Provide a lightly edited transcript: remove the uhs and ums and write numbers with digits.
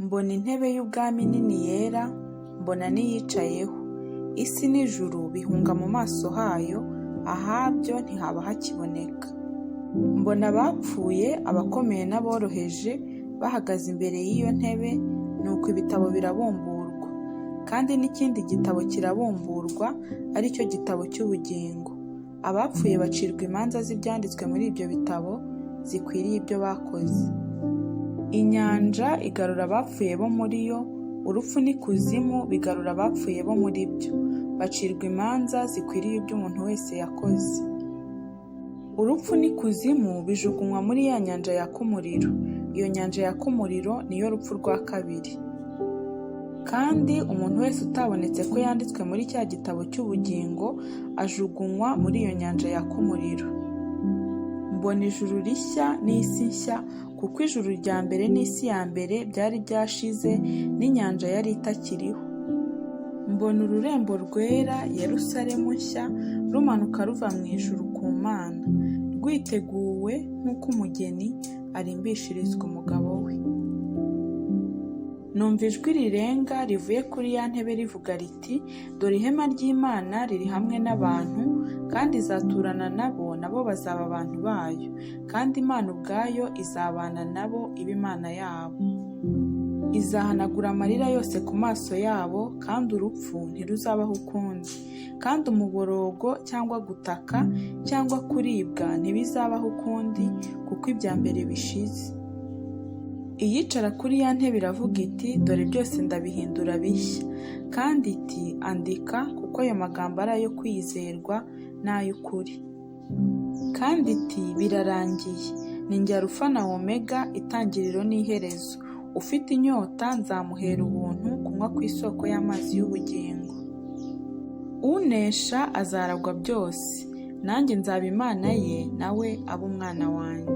Mbona intebe y'ubwami nini yera, mbona n'iyicayeho. Isi n'ijuru bihunga mu maso hayo, ahabyo ntihaba hakiboneka. Mbona abapfuye, abakomeye n'aboroheje bahagaze imbere y'iyo ntebe, nuko ibitabo birabumburwa. Kandi n'ikindi gitabo kirabumburwa, ari cyo gitabo cy'ubugingo. Abapfuye bacirwa imanza z'ibyanditswe muri ibyo bitabo, zikwiriye ibyo bakoze. Inyanja igarura abapfuye bo muri yo, urupfu n'ikuzimu bigarura abapfuye bo muri byo, bacirwa imanza zikwiriye ibyo umuntu wese yakoze. Urupfu n'ikuzimu bijugunywa muri ya nyanja yaka umuriro. Iyo nyanja yaka umuriro niyo rupfu rwa kabiri. Kandi umuntu wese utabonetse ko yanditswe muri cya gitabo cy'ubugingo ajugunywa muri iyo nyanja yaka umuriro. Mbona ijuru rishya n'isi nshya, kuko ijuru rya mbere n'isi ya mbere byari byashize, n'inyanja yari itakiriho. Mbona ururembo rwera Yerusalemu nshya rumanuka ruva mu ijuru ku Mana, rwiteguwe nk'uko umugeni arimbishirizwa umugabo we. Numva ijwi rirenga rivuye kuri ya ntebe rivuga riti, dore ihema ry'Imana riri hamwe n'abantu, kandi izaturana nabo, nabo bazaba abantu bayo, kandi Imana ubwayo izabana nabo, ibe Imana yabo. Izahanagura amarira yose ku maso yabo, kandi urupfu ntiruzabaho ukundi, kandi umuborogo cyangwa gutaka cyangwa kuribwa ntibizabaho ukundi, kuko ibya mbere bishize. Iyicara kuri ya ntebe iravuga iti, dore byose ndabihindura bishya. Kandi iti, andika, kuko ayo magambo ari ayo kwizerwa n'ay'ukuri. Kandi iti, birarangiye. Ni njye Alufa na Omega, itangiriro n'iherezo. Ufite inyota nzamuhera ubuntu kunywa ku isoko y'amazi y'ubugingo. Unesha azaragwa byose, nanjye nzaba Imana ye, nawe abe umwana wanjye.